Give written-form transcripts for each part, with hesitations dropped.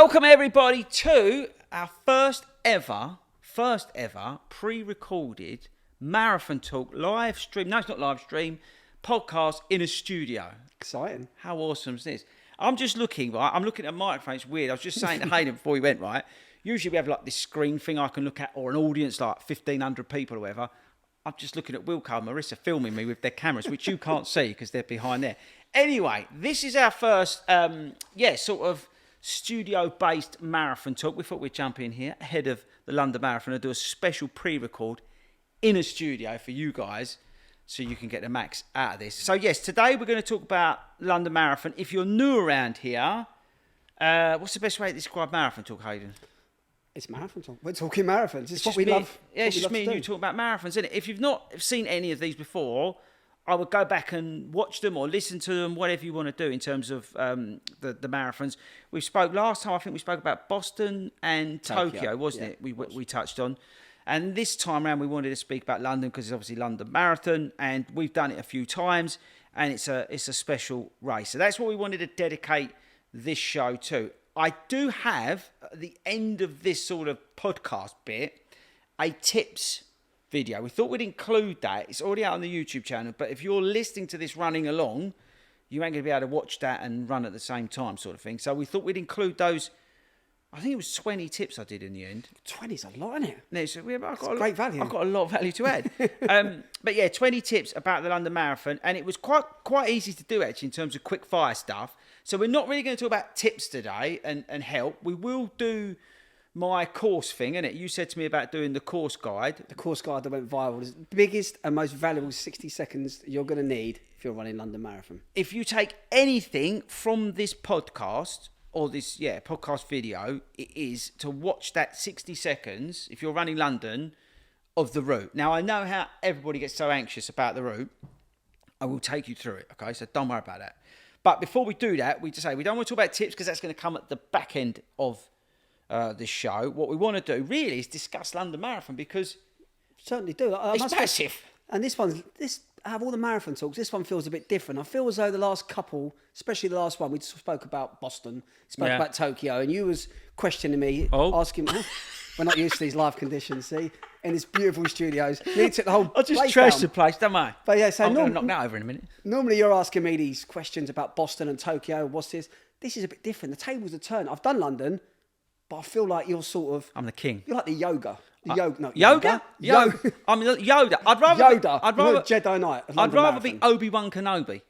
Welcome everybody to our first ever pre-recorded marathon talk live stream. No, it's not live stream. Podcast in a studio. Exciting. How awesome is this? I'm just looking, right? I'm looking at a microphone. It's weird. I was just saying to Hayden before we went, right? Usually we have like this screen thing I can look at, or an audience like 1,500 people or whatever. I'm just looking at Wilco and Marissa filming me with their cameras, which you can't see because they're behind there. Anyway, this is our first, sort of studio-based marathon talk. We thought we'd jump in here ahead of the London Marathon and do a special pre-record in a studio for you guys so you can get the max out of this. So, yes, today we're going to talk about London Marathon. If you're new around here, what's the best way to describe marathon talk, Hayden? It's marathon talk. We're talking marathons. It's what we love. Yeah, it's just me and you talking about marathons, isn't it? If you've not seen any of these before, I would go back and watch them or listen to them, whatever you want to do in terms of the marathons. We spoke last time, I think we spoke about Boston and Tokyo, wasn't it? We touched on. And this time around, we wanted to speak about London because it's obviously London Marathon, and we've done it a few times, and it's a special race. So that's what we wanted to dedicate this show to. I do have, at the end of this sort of podcast bit, a tips video. We thought we'd include that. It's already out on the YouTube channel, but if you're listening to this running along, you ain't going to be able to watch that and run at the same time sort of thing. So we thought we'd include those. I think it was 20 tips I did in the end. 20's a lot, isn't it? No, so great value. I've got a lot of value to add. But yeah, 20 tips about the London Marathon, and it was quite easy to do actually in terms of quick fire stuff. So we're not really going to talk about tips today and help. We will do my course thing, innit? You said to me about doing the course guide. The course guide that went viral is the biggest and most valuable 60 seconds you're going to need if you're running London Marathon. If you take anything from this podcast or this podcast video, it is to watch that 60 seconds, if you're running London, of the route. Now, I know how everybody gets so anxious about the route. I will take you through it, okay? So don't worry about that. But before we do that, we just say we don't want to talk about tips because that's going to come at the back end of this show. What we want to do really is discuss London Marathon because certainly do. It's massive. And out of all the marathon talks, this one feels a bit different. I feel as though the last couple, especially the last one, we spoke about Boston, spoke about Tokyo, and you was questioning me, asking me, we're not used to these live conditions, see, in these beautiful studios. You took the whole I'll just trash the place, don't I? But yeah, so I'm going to knock that over in a minute. Normally you're asking me these questions about Boston and Tokyo, what's this? This is a bit different. The tables are turned. I've done London, but I feel like you're sort of... I'm the king. You're like the yoga. Yoga? Yoga? I'm Yoda. I'd rather Jedi Knight. I'd rather be Obi-Wan Kenobi.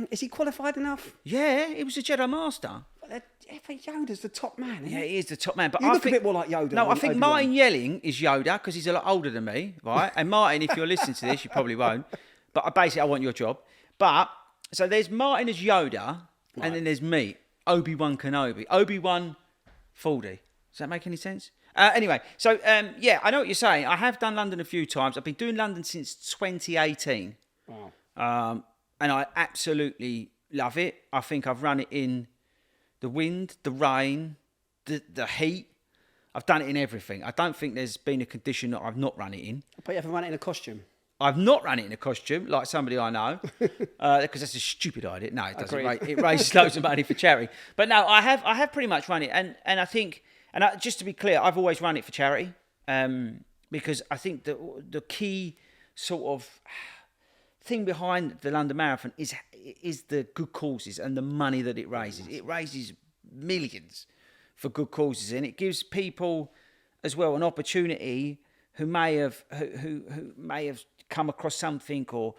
Is he qualified enough? Yeah, he was a Jedi Master. But Yoda's the top man. Isn't he is the top man. But you look a bit more like Yoda. No, I think Martin Yelling is Yoda because he's a lot older than me, right? And Martin, if you're listening to this, you probably won't. But basically, I want your job. But so there's Martin as Yoda, and then there's me, Obi-Wan Kenobi. Obi-Wan FORDY. Does that make any sense? Anyway, so I know what you're saying. I have done London a few times. I've been doing London since 2018. Wow. And I absolutely love it. I think I've run it in the wind, the rain, the heat. I've done it in everything. I don't think there's been a condition that I've not run it in. But you haven't run it in a costume? I've not run it in a costume, like somebody I know, because that's a stupid idea. No, it doesn't. It raises loads of money for charity. But no, I have pretty much run it. And I think... just to be clear, I've always run it for charity because I think the key sort of thing behind the London Marathon is the good causes and the money that it raises. It raises millions for good causes, and it gives people as well an opportunity who may have come across something or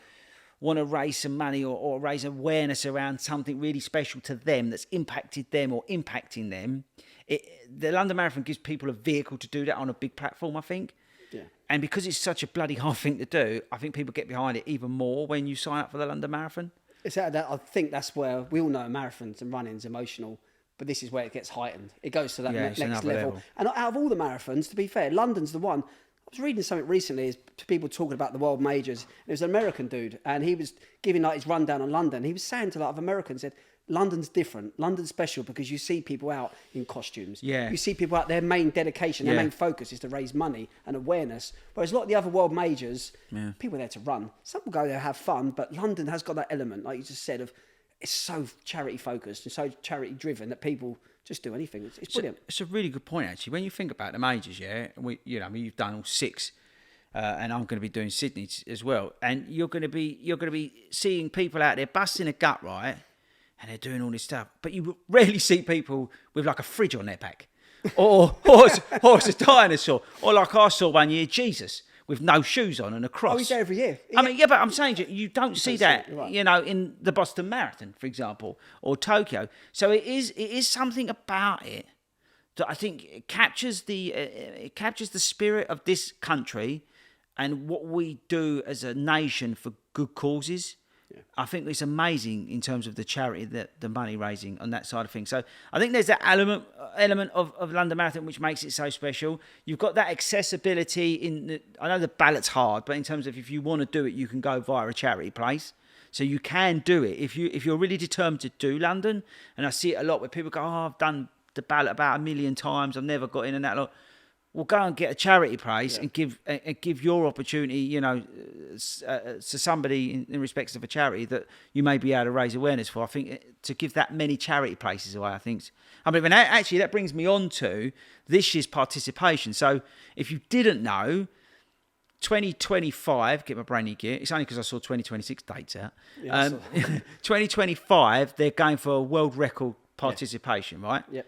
want to raise some money or raise awareness around something really special to them that's impacted them or impacting them. The London Marathon gives people a vehicle to do that on a big platform, I think. Yeah. And because it's such a bloody hard thing to do, I think people get behind it even more when you sign up for the London Marathon. I think that's where we all know marathons and running's emotional, but this is where it gets heightened. It goes to that next level. And out of all the marathons, to be fair, London's the one. I was reading something recently, to people talking about the world majors. It was an American dude, and he was giving like his rundown on London. He was saying to a lot of Americans, said, London's different. London's special because you see people out in costumes. Yeah. You see people out, their main dedication, their main focus is to raise money and awareness. Whereas a lot of the other world majors, people are there to run. Some will go there, have fun, but London has got that element, like you just said, of it's so charity focused and so charity driven that people just do anything. It's brilliant. It's a really good point, actually. When you think about the majors, you've done all 6, and I'm going to be doing Sydney as well. And you're going to be seeing people out there busting a gut, right? And they're doing all this stuff, but you rarely see people with like a fridge on their back, or it's a dinosaur, or like I saw one year, Jesus, with no shoes on and a cross. Oh, he's there every year. I mean, but I'm saying you don't see that, right, in the Boston Marathon, for example, or Tokyo. So it is something about it that I think it captures the spirit of this country and what we do as a nation for good causes. Yeah. I think it's amazing in terms of the charity, the money raising on that side of things. So I think there's that element of London Marathon which makes it so special. You've got that accessibility I know the ballot's hard, but in terms of if you want to do it, you can go via a charity place. So you can do it if you're really determined to do London. And I see it a lot where people go, "Oh, I've done the ballot about 1 million times. I've never got in," and that lot. Well, go and get a charity place and give your opportunity, to somebody in respects of a charity that you may be able to raise awareness for. I think to give that many charity places away, actually that brings me on to this year's participation. So if you didn't know, 2025, get my brain in gear. It's only because I saw 2026 dates out. 2025, they're going for a world record participation, right? Yep.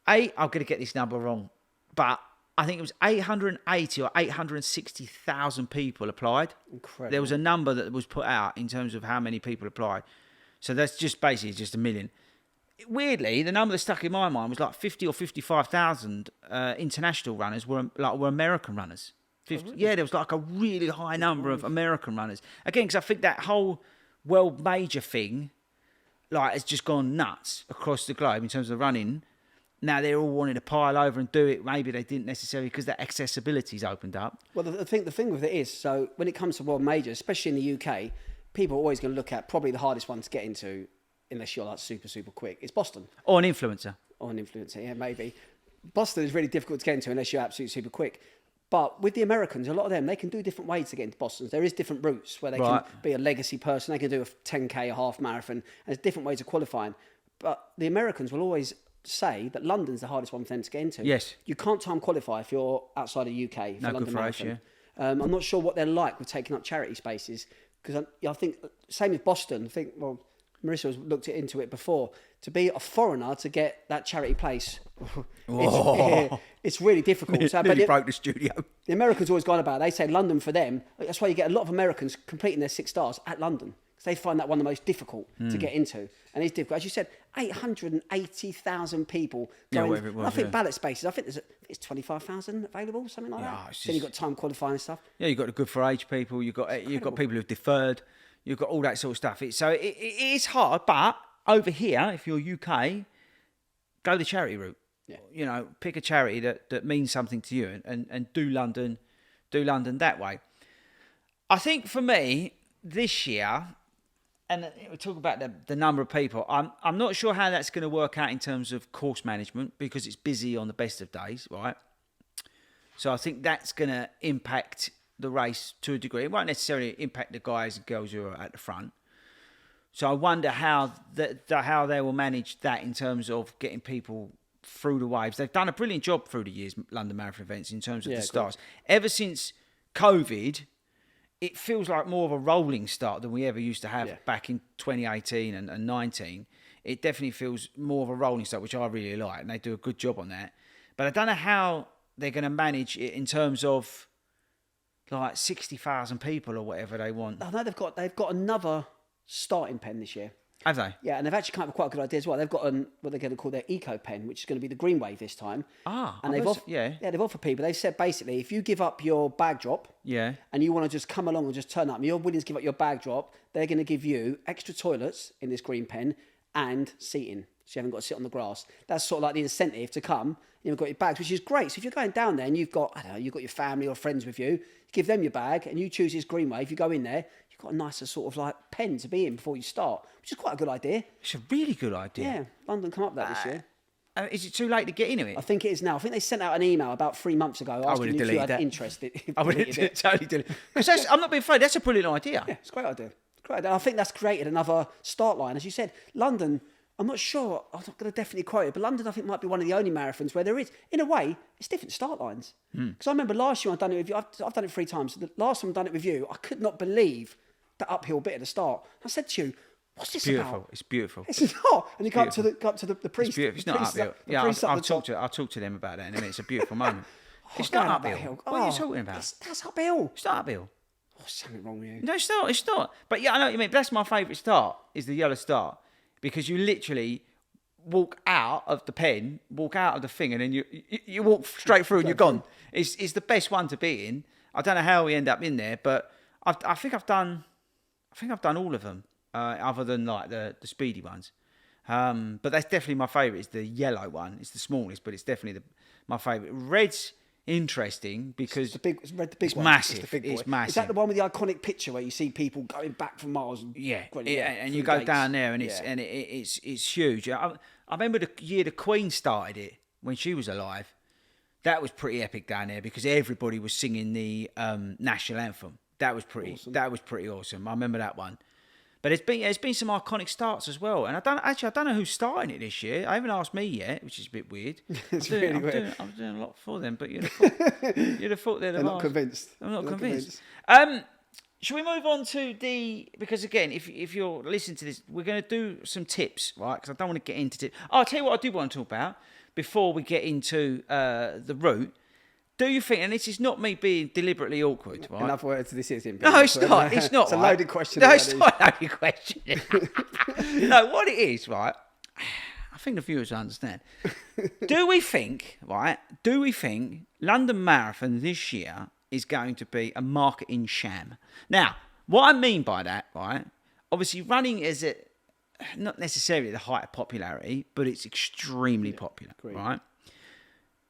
I'm going to get this number wrong, but I think it was 880 or 860,000 people applied. Incredible. There was a number that was put out in terms of how many people applied. So that's just basically just 1 million. Weirdly, the number that stuck in my mind was like 50 or 55,000 international runners were American runners. 50, really? Yeah, there was like a really high number of American runners. Again, because I think that whole world major thing has just gone nuts across the globe in terms of running. Now they're all wanting to pile over and do it. Maybe they didn't necessarily because that accessibility's opened up. Well, the thing with it is, so when it comes to world majors, especially in the UK, people are always going to look at probably the hardest one to get into, unless you're like super, super quick. It's Boston. Or an influencer. Yeah, maybe. Boston is really difficult to get into unless you're absolutely super quick. But with the Americans, a lot of them, they can do different ways to get into Boston. There is different routes where they can be a legacy person. They can do a 10K, a half marathon. And there's different ways of qualifying. But the Americans will always say that London's the hardest one for them to get into. Yes. You can't time qualify if you're outside of the UK for London Marathon. I'm not sure what they're like with taking up charity spaces, because I think, same with Boston, Marissa has looked into it before. To be a foreigner to get that charity place, it's really difficult. So, nearly broke the studio. The Americans always gone about it. They say London for them. That's why you get a lot of Americans completing their 6 stars at London. They find that one of the most difficult to get into. And it's difficult. As you said, 880,000 people going. Whatever it was, I think ballot spaces, I think there's 25,000 available, something like that. Then you've got time qualifying and stuff. Yeah, you've got the good for age people. You've got people who've deferred. You've got all that sort of stuff. It is hard, but over here, if you're UK, go the charity route. Yeah. Pick a charity that means something to you and do London that way. I think for me, this year, and we talk about the number of people, I'm not sure how that's going to work out in terms of course management, because it's busy on the best of days, right? So I think that's going to impact the race to a degree. It won't necessarily impact the guys and girls who are at the front. So I wonder how they will manage that in terms of getting people through the waves. They've done a brilliant job through the years, London Marathon events, in terms of the stars. Ever since COVID, it feels like more of a rolling start than we ever used to have back in 2018 and 19. It definitely feels more of a rolling start, which I really like, and they do a good job on that. But I don't know how they're going to manage it in terms of like 60,000 people or whatever they want. I know they've got another starting pen this year. Have they? Yeah, and they've actually come up with quite a good idea as well. They've got what they're going to call their eco pen, which is going to be the green wave this time. And they've offered people. They've said basically, if you give up your bag drop, and you want to just come along and just turn up, and you're willing to give up your bag drop, they're going to give you extra toilets in this green pen and seating, so you haven't got to sit on the grass. That's sort of like the incentive to come. You've got your bags, which is great. So if you're going down there and you've got your family or friends with you, give them your bag and you choose this green wave. You go in there, you've got a nicer sort of like pen to be in before you start, which is quite a good idea. It's a really good idea. Yeah, London come up with that this year. Is it too late to get into it? I think it is now. I think they sent out an email about 3 months ago asking if you had interest. I would have totally deleted it. Because I'm not being afraid. That's a brilliant idea. Yeah, it's a great idea. I think that's created another start line. As you said, London, I'm not sure. I'm not going to definitely quote it, but London, I think, might be one of the only marathons where there is, in a way, it's different start lines. Because I remember last year I've done it with you. I've done it 3 times. The last time I've done it with you, I could not believe the uphill bit at the start. I said to you, "What's this about?" It's beautiful. It's not. And you go up to the priest. It's beautiful. It's not uphill. Yeah, I'll talk to them about that in a minute. It's a beautiful moment. It's not uphill. What are you talking about? That's uphill. It's not uphill. Oh, something wrong with you. No, it's not. It's not. But yeah, I know what you mean. That's my favourite start, is the yellow start. Because you literally walk out of the pen, walk out of the thing, and then you walk straight through and you're gone. It's the best one to be in. I don't know how we end up in there, but I think I've done all of them, other than like the speedy ones. But that's definitely my favourite. Is the yellow one. It's the smallest, but it's definitely my favourite. Red's interesting because the big one. Massive. It's the big boy. It's massive. Is that the one with the iconic picture where you see people going back for miles? And and you go gates. down there and it's huge. I remember the year the Queen started it when she was alive. That was pretty epic down there because everybody was singing the national anthem. That was pretty. Awesome. That was pretty awesome. I remember that one. But there's been some iconic starts as well, and I don't know who's starting it this year. I haven't asked me yet, which is a bit weird. It's really weird. I'm doing a lot for them, but you'd have thought they'd have They're not asked. convinced. I'm not convinced. Shall we move on to because again, if you're listening to this, we're going to do some tips, right? Because I don't want to get into tips. I'll tell you what I do want to talk about before we get into the route. Do you think, and this is not me being deliberately awkward, right? In other words, this is him. No, it's not. It's not. It's a loaded question. No, it's not a loaded question. No, what it is, right? I think the viewers understand. Do we think London Marathon this year is going to be a marketing sham? Now, what I mean by that, right? Obviously, running is not necessarily the height of popularity, but it's extremely popular, right?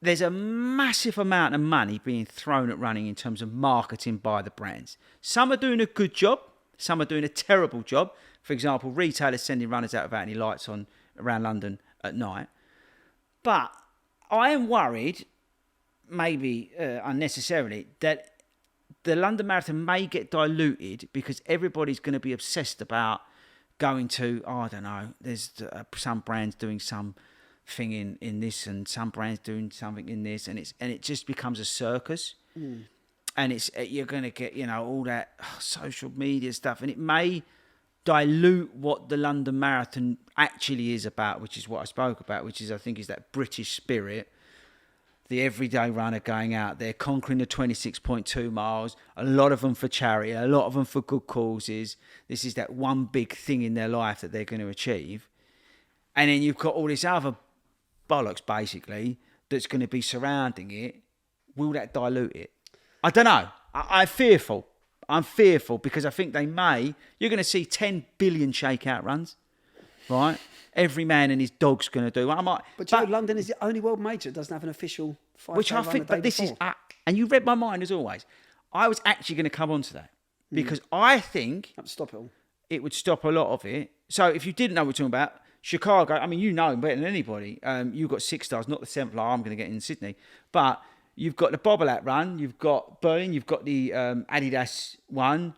There's a massive amount of money being thrown at running in terms of marketing by the brands. Some are doing a good job. Some are doing a terrible job. For example, retailers sending runners out without any lights on around London at night. But I am worried, maybe unnecessarily, that the London Marathon may get diluted because everybody's going to be obsessed about going to, I don't know, there's some brands doing some thing in this and some brands doing something in this, and it just becomes a circus. And you're going to get all that social media stuff, and it may dilute what the London Marathon actually is about, which is what I spoke about, which is I think is that British spirit, the everyday runner going out there conquering the 26.2 miles, a lot of them for charity, a lot of them for good causes. This is that one big thing in their life that they're going to achieve. And then you've got all this other bollocks, basically, that's going to be surrounding it. Will that dilute it? I don't know. I'm fearful. Because I think you're going to see 10 billion shakeout runs, right? Every man and his dog's going to do one. But London is the only world major that doesn't have an official 5K which I think, but this before. is, and you read my mind as always. I was actually going to come on to that because I think it would stop a lot of it. So if you didn't know what we're talking about, Chicago, I mean, you know him better than anybody. You've got 6 stars, not the 7th like I'm going to get in Sydney. But you've got the Bobbleat run, you've got Berlin, you've got the Adidas one.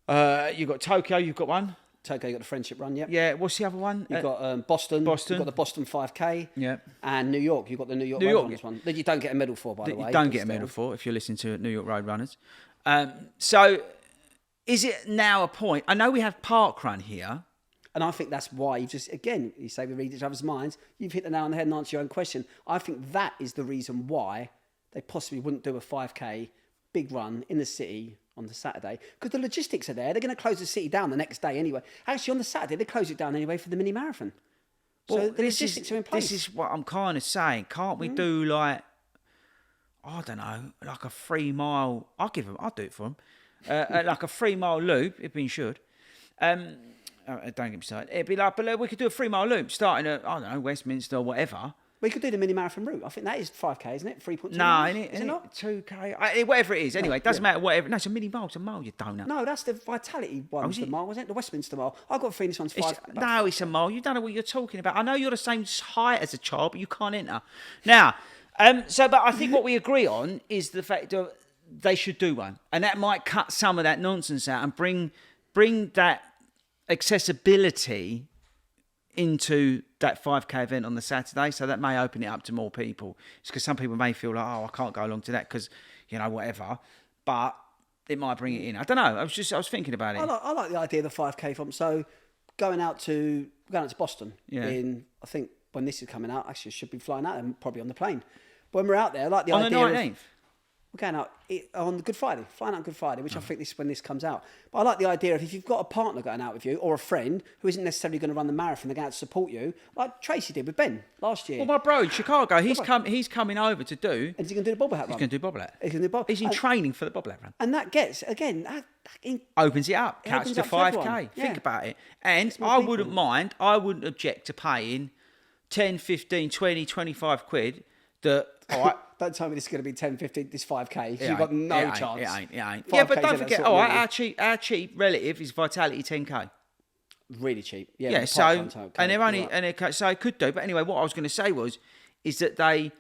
Yep. You've got Tokyo, you've got one. Tokyo, you've got the Friendship Run, Yeah, what's the other one? You've got Boston. You've got the Boston 5K. Yeah. And New York, you've got the New York Road Runners one. That you don't get a medal for, by the way. You don't get a medal for if you're listening to New York Road Runners. So is it now a point? I know we have Park Run here. And I think that's why you say we read each other's minds. You've hit the nail on the head and answered your own question. I think that is the reason why they possibly wouldn't do a 5K big run in the city on the Saturday. Because the logistics are there. They're going to close the city down the next day anyway. Actually, on the Saturday, they close it down anyway for the mini marathon. So the logistics are in place. This is what I'm kind of saying. Can't we do like, I don't know, like a 3 mile... I'll do it for them. Like a 3 mile loop, if we should. Don't get me started. It'd be like, but we could do a 3 mile loop starting at, I don't know, Westminster or whatever. We could do the mini marathon route. I think that is 5K, isn't it? 3.2 No, miles? Is it not? 2K. Whatever it is. Anyway, it doesn't matter. Whatever. No, it's a mini mile. It's a mile, you donut. No, that's the Vitality one. The mile, wasn't it? The Westminster mile. I've got a feeling this one's 5. No, it's a mile. You don't know what you're talking about. I know you're the same height as a child, but you can't enter. Now, but I think what we agree on is the fact that they should do one. And that might cut some of that nonsense out and bring that accessibility into that 5K event on the Saturday, so that may open it up to more people. It's because some people may feel like, oh, I can't go along to that because, whatever. But it might bring it in. I don't know. I was thinking about it. I like the idea of the 5K from. So going out to Boston in, I think when this is coming out, actually I should be flying out and probably on the plane. But when we're out there, I like the idea on the 19th. We're going out on Good Friday, flying out Good Friday, which I think this is when this comes out. But I like the idea of if you've got a partner going out with you or a friend who isn't necessarily going to run the marathon, they're going out to support you, like Tracy did with Ben last year. Well, my bro in Chicago, he's coming over to do. And he's going to do the bobblehead run. He's going to do bobblehead. He's going to do bobblehead. He's in training for the bobblehead run. And that gets, again, opens it up, counts to 5K. Yeah. Think about it. And I wouldn't object to paying 10, 15, 20, 25 quid that, all right. Don't tell me this is going to be 10, 15, this 5K. You've got no chance. It ain't. Yeah, but don't forget, our cheap relative is Vitality 10K. Really cheap. Yeah, so, and they're only, so it could do. But anyway, what I was going to say is that they,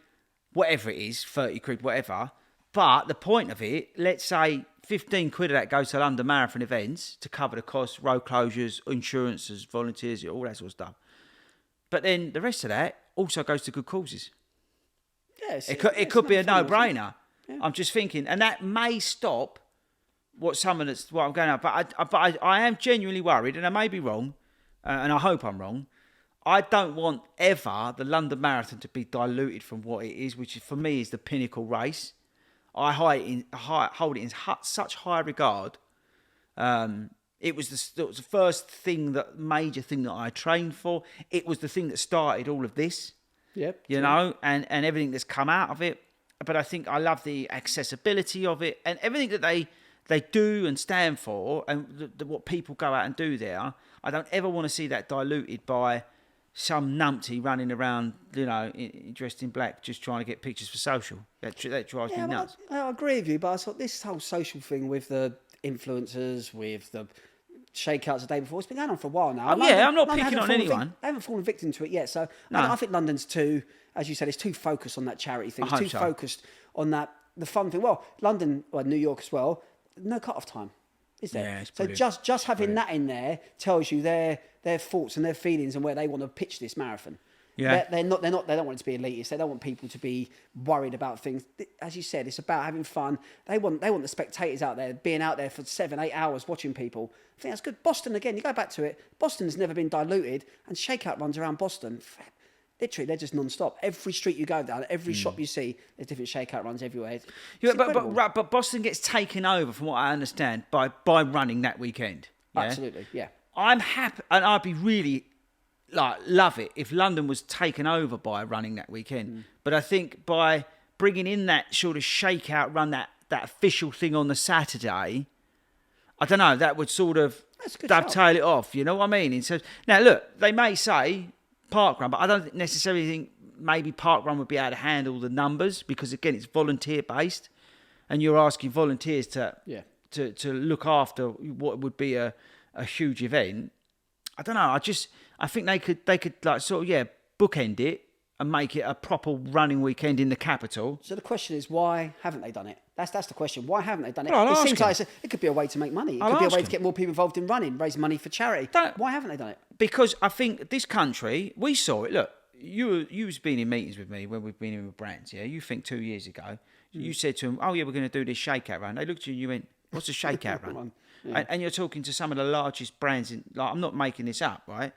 whatever it is, 30 quid, whatever, but the point of it, let's say 15 quid of that goes to London Marathon events to cover the costs, road closures, insurances, volunteers, all that sort of stuff. But then the rest of that also goes to good causes. Yes, it could be a no-brainer. Yeah. I'm just thinking, and that may stop what I'm going out. But I am genuinely worried, and I may be wrong, and I hope I'm wrong. I don't want ever the London Marathon to be diluted from what it is, which for me is the pinnacle race. I hold it in such high regard. It was the first major thing that I trained for. It was the thing that started all of this. Yep. And everything that's come out of it. But I think I love the accessibility of it and everything that they do and stand for and what people go out and do there. I don't ever want to see that diluted by some numpty running around, dressed in black, just trying to get pictures for social. That drives me nuts. I agree with you, but I thought this whole social thing with the influencers, with the shakeouts the day before, it's been going on for a while now. I'm not picking on anyone. They haven't fallen victim to it yet. So no. I think London's too, as you said, it's too focused on that charity thing. It's too focused on the fun thing. Well, London, New York as well, no cut-off time, is there? Yeah, it's so just having that in there tells you their thoughts and their feelings and where they want to pitch this marathon. Yeah. They don't want it to be elitist. They don't want people to be worried about things. As you said, it's about having fun. They want the spectators out there, being out there for 7-8 hours watching people. I think that's good. Boston, again, you go back to it, Boston has never been diluted, and shakeout runs around Boston. Literally, they're just non-stop. Every street you go down, every shop you see, there's different shakeout runs everywhere. But Boston gets taken over, from what I understand, by running that weekend. Yeah? Absolutely, yeah. I'm happy, and I'd be really... love it if London was taken over by running that weekend. But I think by bringing in that sort of shakeout run, that official thing on the Saturday, I don't know, that would sort of dovetail it off. You know what I mean? And so, now, look, they may say parkrun, but I don't necessarily think maybe parkrun would be able to handle the numbers because, again, it's volunteer-based and you're asking volunteers to look after what would be a huge event. I don't know. I think they could bookend it and make it a proper running weekend in the capital. So the question is, why haven't they done it? That's the question. Why haven't they done it? Well, it seems like it could be a way to make money. It could be a way to get more people involved in running, raise money for charity. Why haven't they done it? Because I think this country, we saw it. Look, you've been in meetings with me when we've been in with brands. Yeah, you think 2 years ago, you said to them, "Oh yeah, we're going to do this shakeout run." They looked at you and you went, "What's a shakeout run?" Yeah. And you're talking to some of the largest brands. I'm not making this up, right?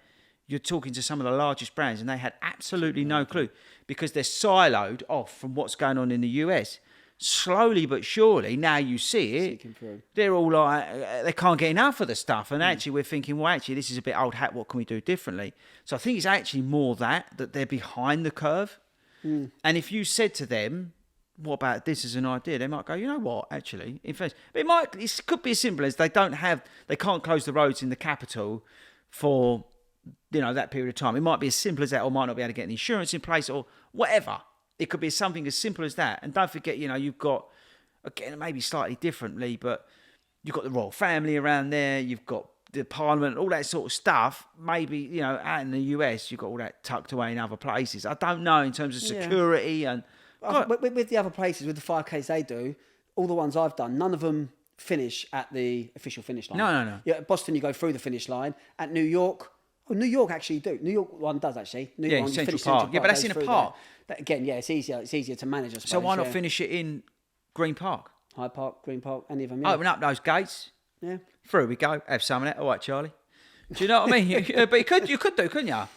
You're talking to some of the largest brands and they had absolutely no clue because they're siloed off from what's going on in the US. Slowly but surely, now you see it, they're all like, they can't get enough of the stuff. And actually we're thinking, well, actually, this is a bit old hat. What can we do differently? So I think it's actually more that they're behind the curve. And if you said to them, what about this as an idea? They might go, you know what, actually, in fact, it could be as simple as they can't close the roads in the capital for, that period of time. It might be as simple as that, or might not be able to get an insurance in place or whatever. It could be something as simple as that. And don't forget, you've got, again, maybe slightly differently, but you've got the royal family around there, you've got the parliament, all that sort of stuff. Maybe, out in the US, you've got all that tucked away in other places. I don't know in terms of security and... With the other places, with the 5Ks they do, all the ones I've done, none of them finish at the official finish line. No. Yeah, at Boston, you go through the finish line. At New York, Oh, New York actually do. New York one does actually. New Yeah, York one, Central Park. Yeah, but that's in a park. That, again, yeah, it's easier. It's easier to manage. I suppose, so why not finish it in Green Park? Hyde Park, Green Park, any of them. Yeah. Open up those gates. Yeah. Through we go. Have some of that. All right, Charlie. Do you know what I mean? But you could do, couldn't you? Yeah.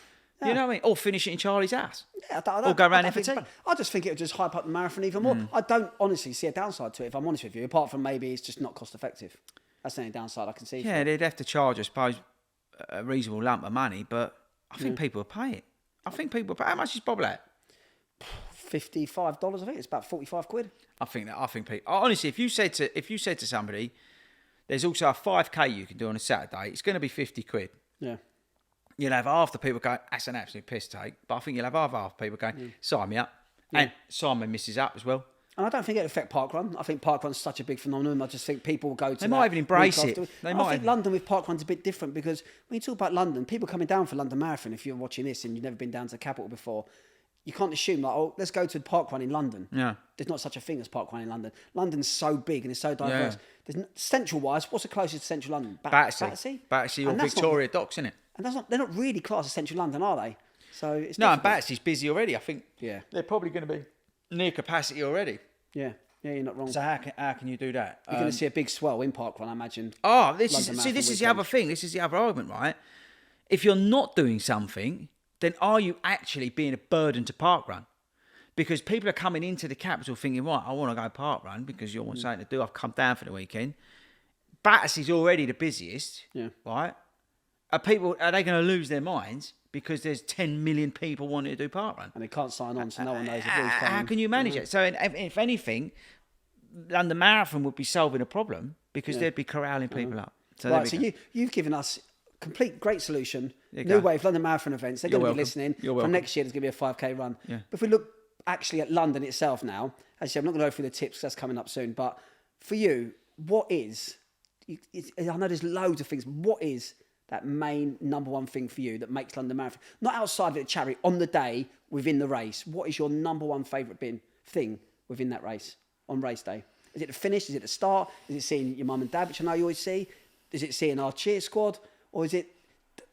You know what I mean? Or finish it in Charlie's house. Yeah, or go around there for tea. I just think it would just hype up the marathon even more. I don't honestly see a downside to it, if I'm honest with you, apart from maybe it's just not cost effective. That's the only downside I can see. Yeah, they'd have to charge, I suppose, a reasonable lump of money, but I think people will pay it. I think people will pay. How much is Bob at? $55 of it. It's about 45 quid. I think people. Honestly, if you said to somebody, there's also a 5K you can do on a Saturday, it's going to be 50 quid. Yeah. You'll have half the people going, that's an absolute piss take. But I think you'll have half the people going, sign me up. Yeah. And sign my missus up as well. And I don't think it'll affect Parkrun. I think Parkrun's such a big phenomenon. I just think people will go to They might even embrace it. I think London with Parkrun's a bit different because when you talk about London, people coming down for London Marathon, if you're watching this and you've never been down to the capital before, you can't assume like, oh, let's go to Parkrun in London. Yeah. There's not such a thing as Parkrun in London. London's so big and it's so diverse. Yeah. Central-wise, what's the closest to Central London? Battersea. Battersea or Victoria Docks, isn't it? And they're not really classed as Central London, are they? So it's no, and Battersea's busy already. I think they're probably going to be near capacity already. Yeah, you're not wrong. So how can you do that? You're going to see a big swell in Parkrun, I imagine. Oh, this is the other thing. This is the other argument, right? If you're not doing something, then are you actually being a burden to Parkrun? Because people are coming into the capital thinking, right, I want to go Parkrun because you want something to do. I've come down for the weekend. Battersea's already the busiest, right? Are they going to lose their minds because there's 10 million people wanting to do Parkrun? And they can't sign on, so no one knows if how can you manage it? So if anything, London Marathon would be solving a problem because they'd be corralling people up. So you've given us a complete great solution. New wave London Marathon events. They're going to be listening. From next year, there's going to be a 5K run. Yeah. But if we look actually at London itself now, actually, I'm not going to go through the tips because that's coming up soon. But for you, what is... I know there's loads of things. What is that main number one thing for you that makes London Marathon? Not outside of it, charity, on the day, within the race. What is your number one favourite thing within that race, on race day? Is it the finish? Is it the start? Is it seeing your mum and dad, which I know you always see? Is it seeing our cheer squad? Or is it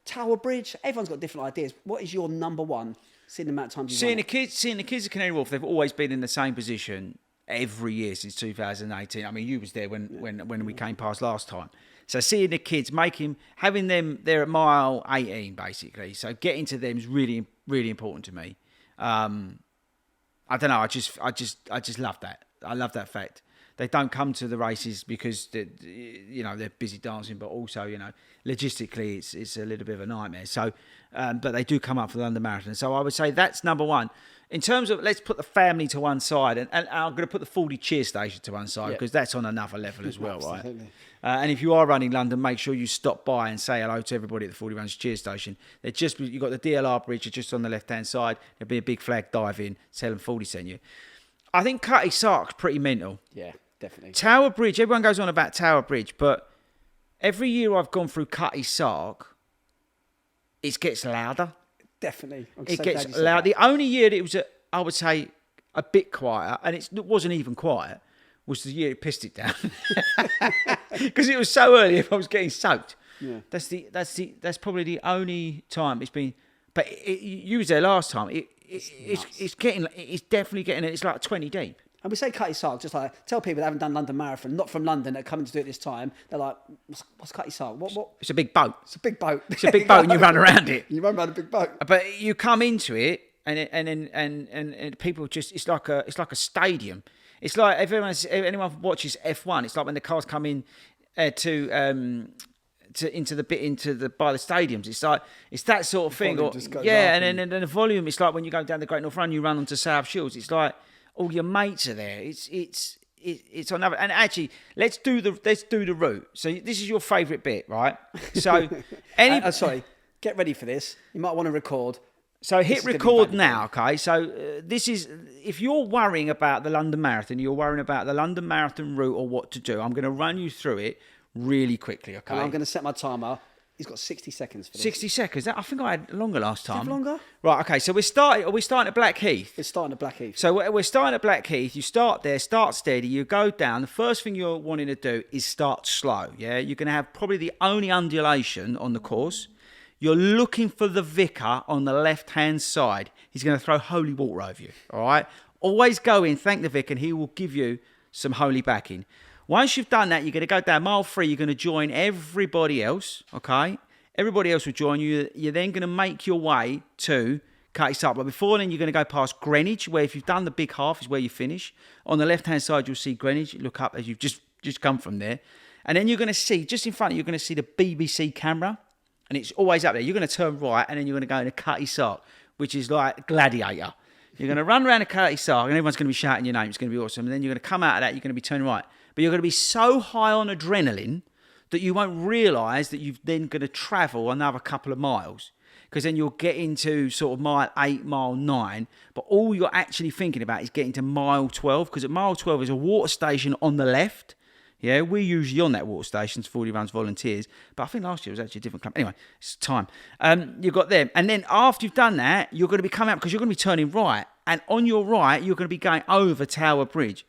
Tower Bridge? Everyone's got different ideas. What is your number one, seeing the amount of times seeing the kids at Canary Wharf, they've always been in the same position every year since 2018. I mean, you was there when we came past last time. So seeing the kids, having them there at mile 18, basically. So getting to them is really, really important to me. I don't know. I just love that. I love that fact. They don't come to the races because they're busy dancing, but also logistically it's a little bit of a nightmare. So, but they do come up for the London Marathon. So I would say that's number one. In terms of, let's put the family to one side, and I'm going to put the 40 cheer station to one side because that's on another level as well, right? And if you are running London, make sure you stop by and say hello to everybody at the 40 Runs cheer station. You've got the DLR bridge just on the left-hand side. There'll be a big flag dive in, tell them 40 sent you. I think Cutty Sark's pretty mental. Yeah, definitely. Tower Bridge, everyone goes on about Tower Bridge, but every year I've gone through Cutty Sark, it gets louder. Definitely. It gets loud. The only year that it was, I would say, a bit quieter, and it wasn't even quiet, was the year it pissed it down. Because it was so early if I was getting soaked. Yeah. That's probably the only time it's been. But you was there last time. It's definitely getting. It's like 20 deep. And we say Cutty Sark, just like tell people that haven't done London Marathon, not from London, that are coming to do it this time. They're like, what's Cutty Sark? What? It's a big boat. It's a big boat. It's a big boat, and you run around it. You run around a big boat. But you come into it, and people just it's like a stadium. It's like if anyone watches F1, it's like when the cars come in by the stadiums. It's that sort of thing. And then the volume. It's like when you go down the Great North Run, you run onto South Shields. It's like all your mates are there. It's on another. And actually, let's do the route. So this is your favourite bit, right? So sorry, get ready for this. You might want to record. So hit record now, okay? So this is, if you're worrying about the London Marathon, you're worrying about the London Marathon route or what to do, I'm going to run you through it really quickly, okay? And I'm going to set my timer. He's got 60 seconds for this. 60 seconds? I think I had longer last time. Did you have longer? Right, okay, so are we starting at Blackheath? We're starting at Blackheath. So we're starting at Blackheath. You start there, start steady, you go down. The first thing you're wanting to do is start slow, yeah? You're going to have probably the only undulation on the course. You're looking for the vicar on the left-hand side. He's going to throw holy water over you, all right? Always go in, thank the vicar, and he will give you some holy backing. Once you've done that, you're going to go down mile 3. You're going to join everybody else, okay? Everybody else will join you. You're then going to make your way to Cutty Sark. But before then, you're going to go past Greenwich, where if you've done the big half is where you finish. On the left-hand side, you'll see Greenwich. Look up as you've just come from there. And then you're going to see, just in front of you, you're going to see the BBC camera. And it's always up there. You're going to turn right, and then you're going to go into Cutty Sark, which is like Gladiator. You're going to run around the Cutty Sark, and everyone's going to be shouting your name. It's going to be awesome. And then you're going to come out of that, you're going to be turning right. But you're going to be so high on adrenaline that you won't realise that you've then going to travel another couple of miles. Because then you'll get into sort of mile 8, mile 9. But all you're actually thinking about is getting to mile 12. Because at mile 12 is a water station on the left. Yeah, we're usually on that water station, 40 Runs volunteers. But I think last year was actually a different club. Anyway, it's time. You've got them. And then after you've done that, you're going to be coming up because you're going to be turning right. And on your right, you're going to be going over Tower Bridge.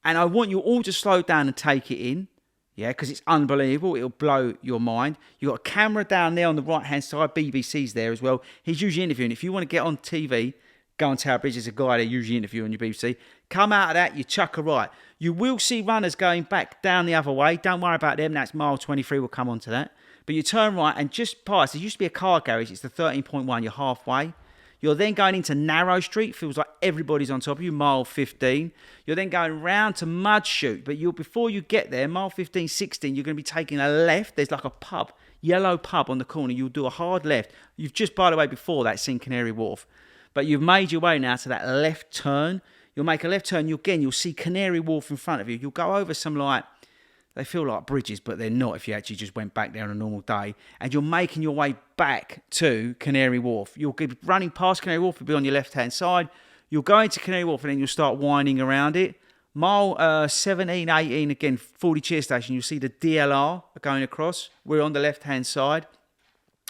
And I want you all to slow down and take it in. Yeah, because it's unbelievable. It'll blow your mind. You've got a camera down there on the right-hand side. BBC's there as well. He's usually interviewing. If you want to get on TV, go on Tower Bridge. There's a guy there usually interviewing your BBC. Come out of that, you chuck a right. You will see runners going back down the other way. Don't worry about them. That's mile 23. We'll come on to that. But you turn right and just past. There used to be a car garage. It's the 13.1. You're halfway. You're then going into Narrow Street. Feels like everybody's on top of you. Mile 15. You're then going round to Mud Chute. But before you get there, mile 15, 16, you're going to be taking a left. There's like a pub, yellow pub on the corner. You'll do a hard left. You've just, by the way, before that, seen Canary Wharf. But you've made your way now to that left turn. You'll make a left turn. You'll see Canary Wharf in front of you. You'll go over some they feel like bridges, but they're not if you actually just went back there on a normal day. And you're making your way back to Canary Wharf. You'll be running past Canary Wharf, you'll be on your left-hand side. You'll go into Canary Wharf and then you'll start winding around it. Mile 17, 18, again, 40 cheer station, you'll see the DLR going across. We're on the left-hand side.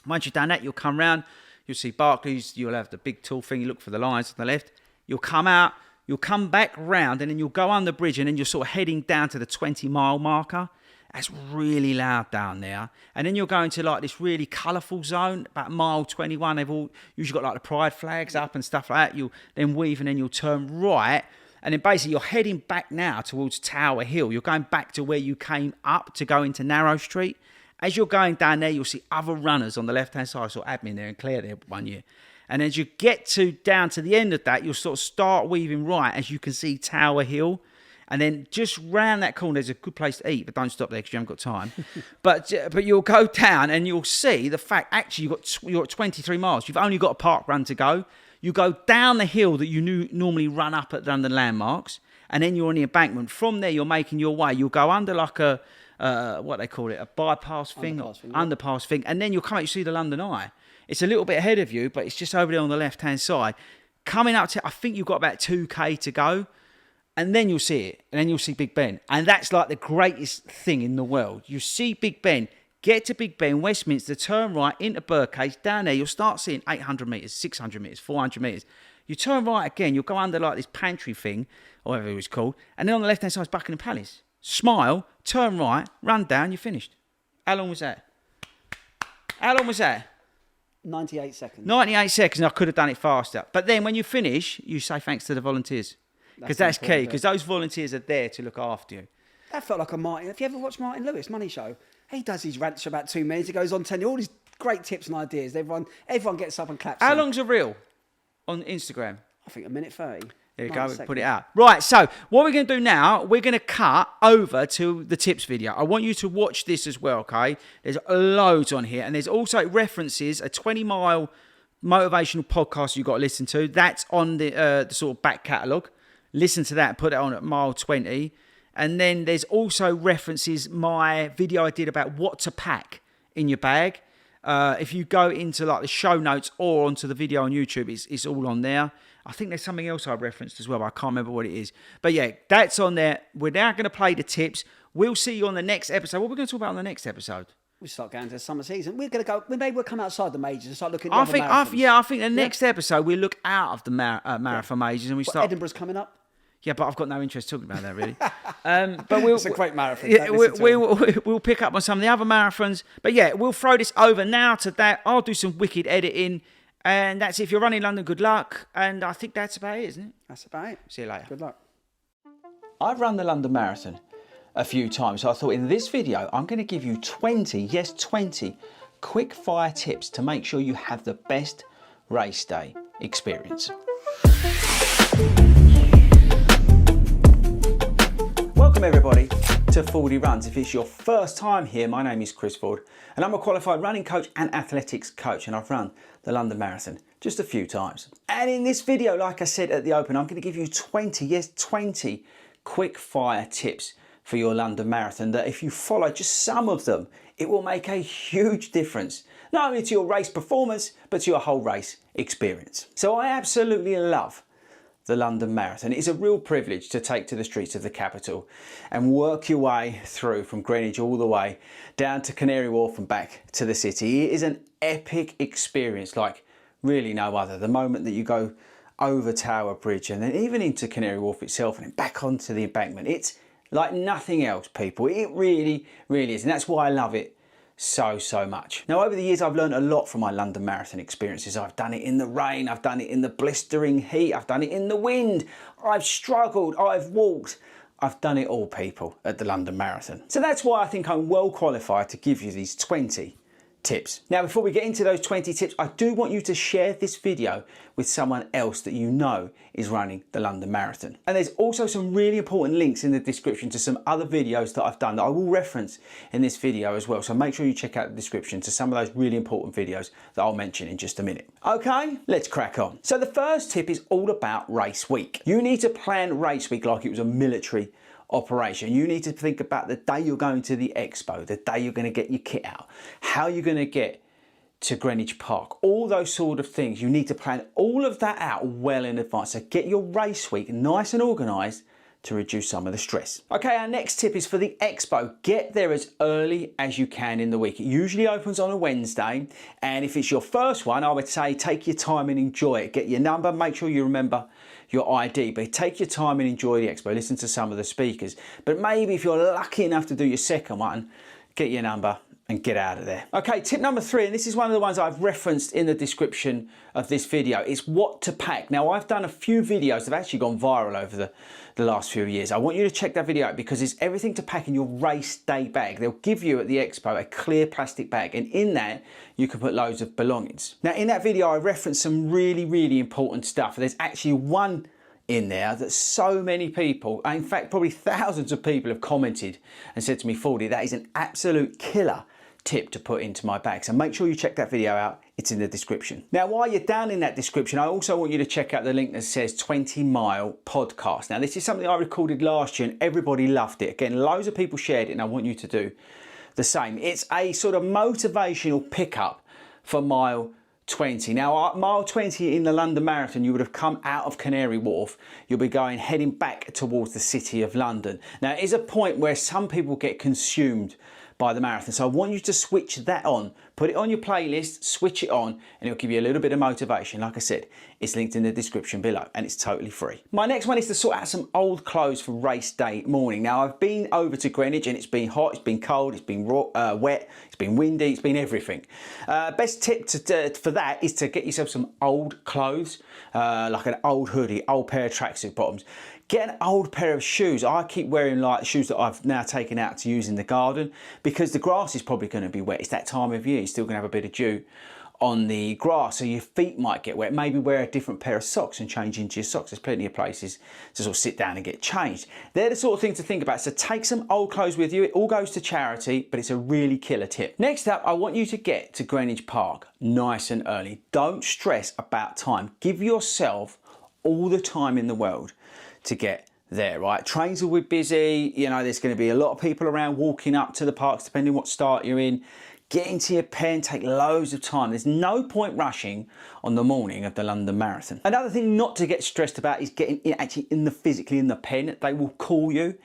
Once you've done that, you'll come round. You'll see Barclays. You'll have the big tall thing. You look for the lines on the left. You'll come out. You'll come back round and then you'll go on the bridge and then you're sort of heading down to the 20-mile marker. That's really loud down there. And then you're going to like this really colourful zone, about mile 21. They've all usually got like the pride flags up and stuff like that. You'll then weave and then you'll turn right. And then basically you're heading back now towards Tower Hill. You're going back to where you came up to go into Narrow Street. As you're going down there, you'll see other runners on the left-hand side. I saw admin there and Claire there one year. And as you get down to the end of that, you'll sort of start weaving right as you can see Tower Hill. And then just round that corner, there's a good place to eat, but don't stop there because you haven't got time. But you'll go down and you'll see the fact, actually, you've got 23 miles. You've only got a park run to go. You go down the hill that you normally run up at London landmarks, and then you're on the embankment. From there, you're making your way. You'll go under like a, what they call it, a bypass thing, underpass thing, and then you'll come out, you see the London Eye. It's a little bit ahead of you, but it's just over there on the left-hand side. Coming up to, I think you've got about 2K to go, and then you'll see it, and then you'll see Big Ben. And that's like the greatest thing in the world. You see Big Ben, get to Big Ben, Westminster, turn right into Birdcage, down there, you'll start seeing 800 metres, 600 metres, 400 metres. You turn right again, you'll go under like this pantry thing, or whatever it was called, and then on the left-hand side is Buckingham Palace. Smile, turn right, run down, you're finished. How long was that? 98 seconds. 98 seconds, and I could have done it faster. But then when you finish, you say thanks to the volunteers. Because that's key, because those volunteers are there to look after you. That felt like a Martin. Have you ever watched Martin Lewis, Money Show? He does his rants for about 2 minutes. He goes on telling you all these great tips and ideas. Everyone gets up and claps. How long's a reel on Instagram? I think 1:30. There you go, we put it out. Right, so what we're going to do now, we're going to cut over to the tips video. I want you to watch this as well, okay? There's loads on here, and there's also references, a 20-mile motivational podcast you've got to listen to. That's on the sort of back catalogue. Listen to that and put it on at mile 20. And then there's also references, my video I did about what to pack in your bag. If you go into like the show notes or onto the video on YouTube, it's all on there. I think there's something else I referenced as well, but I can't remember what it is. But yeah, that's on there. We're now going to play the tips. We'll see you on the next episode. What are we going to talk about on the next episode? We start going to the summer season. We're going to go. Maybe we'll come outside the majors and start looking at the marathons. I think the next episode we look out of the marathon majors and we start. Edinburgh's coming up. Yeah, but I've got no interest talking about that, really. But it's a great marathon. Yeah, we'll pick up on some of the other marathons. But yeah, we'll throw this over now to that. I'll do some wicked editing. And that's it. If you're running London, good luck. And I think that's about it, isn't it? That's about it. See you later. Good luck. I've run the London Marathon a few times. So I thought in this video, I'm going to give you 20 quick fire tips to make sure you have the best race day experience. Welcome everybody to FORDY Runs. If it's your first time here, my name is Chris Ford and I'm a qualified running coach and athletics coach, and I've run the London Marathon just a few times. And in this video, like I said at the open, I'm going to give you 20 quick fire tips for your London Marathon that if you follow just some of them, it will make a huge difference, not only to your race performance, but to your whole race experience. So I absolutely love the London Marathon. It's a real privilege to take to the streets of the capital and work your way through from Greenwich all the way down to Canary Wharf and back to the city. It is an epic experience like really no other. The moment that you go over Tower Bridge and then even into Canary Wharf itself and then back onto the embankment, it's like nothing else, people. It really is, and that's why I love it so much. Now, over the years, I've learned a lot from my London Marathon experiences. I've done it in the rain, I've done it in the blistering heat, I've done it in the wind, I've struggled, I've walked. I've done it all, people, at the London Marathon. So that's why I think I'm well qualified to give you these 20 tips. Now, before we get into those 20 tips, I do want you to share this video with someone else that you know is running the London Marathon. And there's also some really important links in the description to some other videos that I've done that I will reference in this video as well. So make sure you check out the description to some of those really important videos that I'll mention in just a minute. Okay, let's crack on. So the first tip is all about race week. You need to plan race week like it was a military operation. You need to think about the day you're going to the expo, the day you're going to get your kit out, how you're going to get to Greenwich Park, all those sort of things. You need to plan all of that out well in advance. So get your race week nice and organised to reduce some of the stress. Okay, our next tip is for the expo. Get there as early as you can in the week. It usually opens on a Wednesday, and if it's your first one, I would say take your time and enjoy it. Get your number, make sure you remember your ID, but take your time and enjoy the expo. Listen to some of the speakers. But maybe if you're lucky enough to do your second one, get your number and get out of there. Okay, tip number 3, and this is one of the ones I've referenced in the description of this video, is what to pack. Now, I've done a few videos that have actually gone viral over the last few years. I want you to check that video out because it's everything to pack in your race day bag. They'll give you at the expo a clear plastic bag, and in that you can put loads of belongings. Now, in that video, I referenced some really important stuff. There's actually one in there that so many people, in fact probably thousands of people, have commented and said to me, Fordy, that is an absolute killer tip to put into my bag. So make sure you check that video out. It's in the description. Now, while you're down in that description, I also want you to check out the link that says 20 Mile Podcast. Now, this is something I recorded last year and everybody loved it. Again, loads of people shared it and I want you to do the same. It's a sort of motivational pickup for mile 20. Now, mile 20 in the London Marathon, you would have come out of Canary Wharf. You'll be heading back towards the city of London. Now, it is a point where some people get consumed by the marathon. So I want you to switch that on, put it on your playlist, switch it on, and it'll give you a little bit of motivation. Like I said, it's linked in the description below and it's totally free. My next one is to sort out some old clothes for race day morning. Now, I've been over to Greenwich and it's been hot, it's been cold, it's been wet, it's been windy, it's been everything. Best tip for that is to get yourself some old clothes, like an old hoodie, old pair of tracksuit bottoms. Get an old pair of shoes. I keep wearing like shoes that I've now taken out to use in the garden because the grass is probably going to be wet. It's that time of year. You're still going to have a bit of dew on the grass, so your feet might get wet. Maybe wear a different pair of socks and change into your socks. There's plenty of places to sort of sit down and get changed. They're the sort of things to think about. So take some old clothes with you. It all goes to charity, but it's a really killer tip. Next up, I want you to get to Greenwich Park nice and early. Don't stress about time. Give yourself all the time in the world to get there, right? Trains will be busy, you know, there's going to be a lot of people around walking up to the parks, depending what start you're in. Get into your pen, take loads of time. There's no point rushing on the morning of the London Marathon. Another thing not to get stressed about is getting physically in the pen. They will call you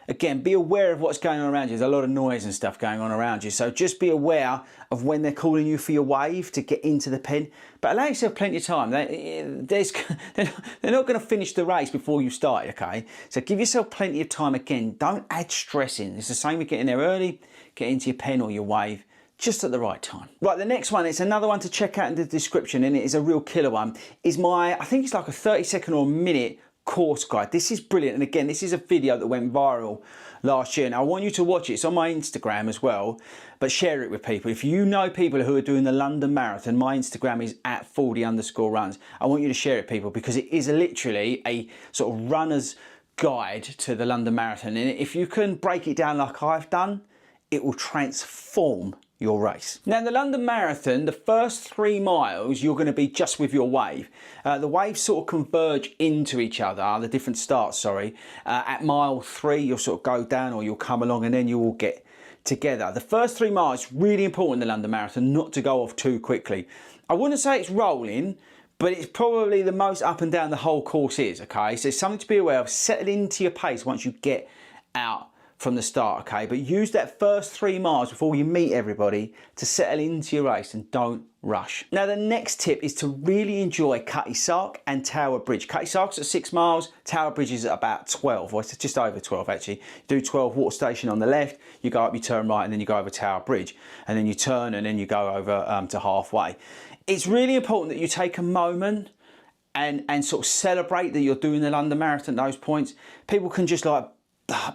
again, be aware of what's going on around you. There's a lot of noise and stuff going on around you. So just be aware of when they're calling you for your wave to get into the pen. But allow yourself plenty of time. They're not going to finish the race before you start, okay? So give yourself plenty of time. Again, don't add stress in. It's the same with getting there early, get into your pen or your wave just at the right time. Right, the next one, it's another one to check out in the description, and it is a real killer one, is my, I think it's like a 30-second or a minute course guide. This is brilliant, and again, this is a video that went viral last year, and I want you to watch it. It's on my Instagram as well, but share it with people. If you know people who are doing the London Marathon, my Instagram is at @FORDY_runs. I want you to share it, people, because it is literally a sort of runner's guide to the London Marathon, and if you can break it down like I've done, it will transform your race. Now, in the London Marathon, the first 3 miles, you're going to be just with your wave. The waves sort of converge into each other, the different starts, sorry. At mile 3, you'll sort of go down or you'll come along, and then you will get together. The first 3 miles, really important in the London Marathon, not to go off too quickly. I wouldn't say it's rolling, but it's probably the most up and down the whole course is, okay? So it's something to be aware of. Settle into your pace once you get out from the start, okay? But use that first 3 miles before you meet everybody to settle into your race, and don't rush. Now, the next tip is to really enjoy Cutty Sark and Tower Bridge. Cutty Sark's at 6 miles, Tower Bridge is at about 12, or it's just over 12 actually. You do 12 water station on the left, you go up, you turn right, and then you go over Tower Bridge, and then you turn, and then you go over to halfway. It's really important that you take a moment and sort of celebrate that you're doing the London Marathon at those points. People can just like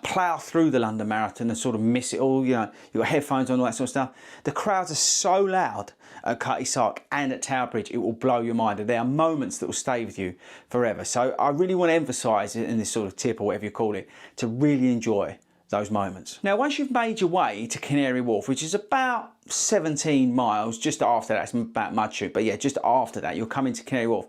plough through the London Marathon and sort of miss it all, you know, you've got headphones on, all that sort of stuff. The crowds are so loud at Cutty Sark and at Tower Bridge, it will blow your mind. And there are moments that will stay with you forever. So I really want to emphasise in this sort of tip, or whatever you call it, to really enjoy those moments. Now, once you've made your way to Canary Wharf, which is about 17 miles, just after that, it's about Mudchute, but yeah, just after that, you'll come into Canary Wharf.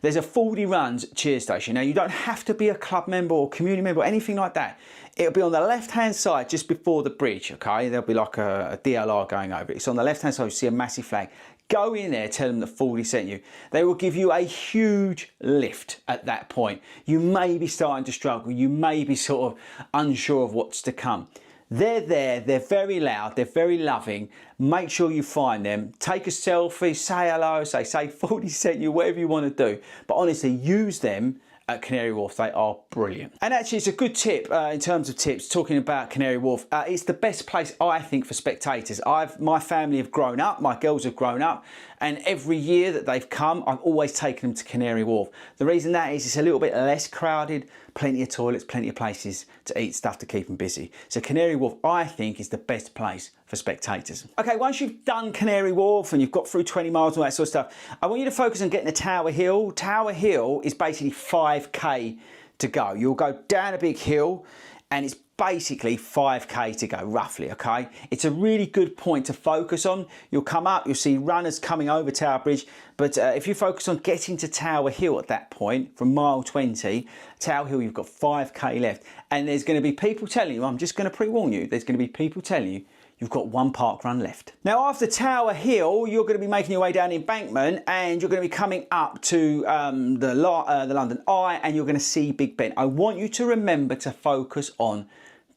There's a FORDY Runs cheer station. Now, you don't have to be a club member or community member or anything like that. It'll be on the left-hand side just before the bridge, okay? There'll be like a DLR going over it. It's on the left-hand side, you see a massive flag. Go in there, tell them that FORDY sent you. They will give you a huge lift at that point. You may be starting to struggle. You may be sort of unsure of what's to come. They're there, they're very loud, they're very loving. Make sure you find them. Take a selfie, say hello, say FORDY sent you, whatever you want to do. But honestly, use them at Canary Wharf. They are brilliant. And actually, it's a good tip in terms of tips, talking about Canary Wharf. It's the best place, I think, for spectators. My family have grown up, my girls have grown up, and every year that they've come, I've always taken them to Canary Wharf. The reason that is it's a little bit less crowded, plenty of toilets, plenty of places to eat, stuff to keep them busy. So Canary Wharf, I think, is the best place for spectators. Okay, once you've done Canary Wharf and you've got through 20 miles and all that sort of stuff, I want you to focus on getting to Tower Hill. Tower Hill is basically 5k to go. You'll go down a big hill, and it's basically 5k to go, roughly, okay? It's a really good point to focus on. You'll come up, you'll see runners coming over Tower Bridge, but if you focus on getting to Tower Hill at that point, from mile 20, Tower Hill, you've got 5k left, and there's going to be people telling you, I'm just going to pre-warn you, there's going to be people telling you, you've got 1 park run left. Now, after Tower Hill, you're going to be making your way down Embankment, and you're going to be coming up to the London Eye, and you're going to see Big Ben. I want you to remember to focus on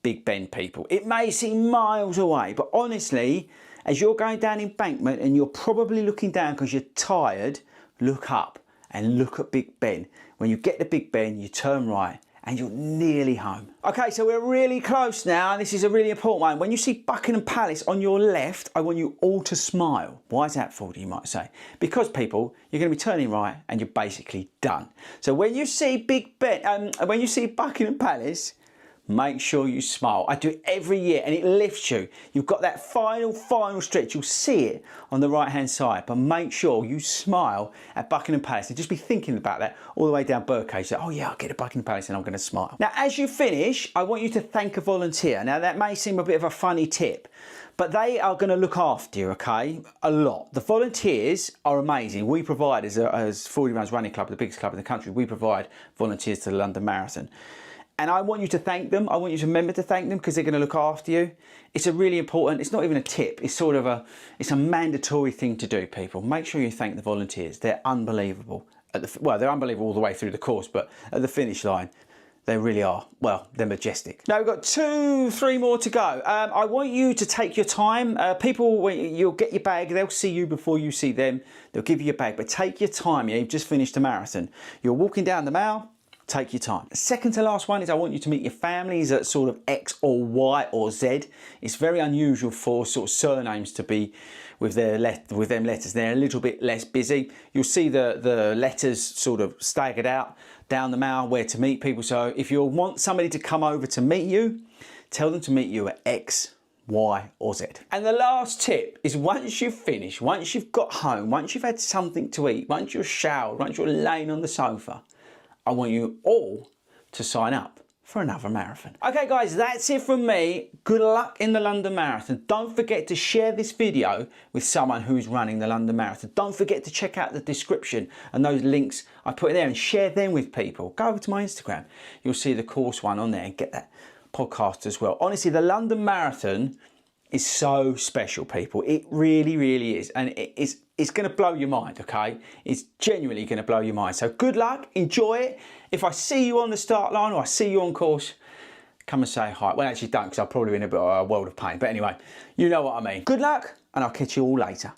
Big Ben, people. It may seem miles away, but honestly, as you're going down Embankment and you're probably looking down because you're tired, look up and look at Big Ben. When you get to Big Ben, you turn right, and you're nearly home. Okay, so we're really close now, and this is a really important one. When you see Buckingham Palace on your left, I want you all to smile. Why is that, FORDY, you might say? Because, people, you're going to be turning right, and you're basically done. So when you see Big Ben, when you see Buckingham Palace, make sure you smile. I do it every year, and it lifts you. You've got that final stretch. You'll see it on the right-hand side, but make sure you smile at Buckingham Palace, and just be thinking about that all the way down Birdcage. So, oh yeah, I'll get to Buckingham Palace and I'm going to smile. Now, as you finish, I want you to thank a volunteer. Now, that may seem a bit of a funny tip, but they are going to look after you, okay? A lot. The volunteers are amazing. We provide, as 40 Runs Running Club, the biggest club in the country, we provide volunteers to the London Marathon. And I want you to thank them. I want you to remember to thank them, because they're going to look after you. It's a really important, it's not even a tip. It's sort of it's a mandatory thing to do, people. Make sure you thank the volunteers. They're unbelievable. Well, they're unbelievable all the way through the course, but at the finish line, They really are. Well, they're majestic. Now, we've got 2-3 more to go. I want you to take your time. People, you'll get your bag. They'll see you before you see them. They'll give you your bag. But take your time. You've just finished a marathon. You're walking down the mall. Take your time. Second to last one is I want you to meet your families at sort of X or Y or Z. It's very unusual for sort of surnames to be with them letters. They're a little bit less busy. You'll see the letters sort of staggered out down the mall where to meet people. So if you want somebody to come over to meet you, tell them to meet you at X, Y or Z. And the last tip is once you've finished, once you've got home, once you've had something to eat, once you're showered, once you're laying on the sofa, I want you all to sign up for another marathon. Okay guys, that's it from me. Good luck in the London Marathon. Don't forget to share this video with someone who's running the London Marathon. Don't forget to check out the description and those links I put in there and share them with people. Go over to my Instagram. You'll see the course one on there and get that podcast as well. Honestly, the London Marathon is so special, people. It really, really is. And it's going to blow your mind, okay? It's genuinely going to blow your mind. So good luck, enjoy it. If I see you on the start line or I see you on course, come and say hi. Well, actually don't, because I'll probably be in a bit of a world of pain. But anyway, you know what I mean. Good luck, and I'll catch you all later.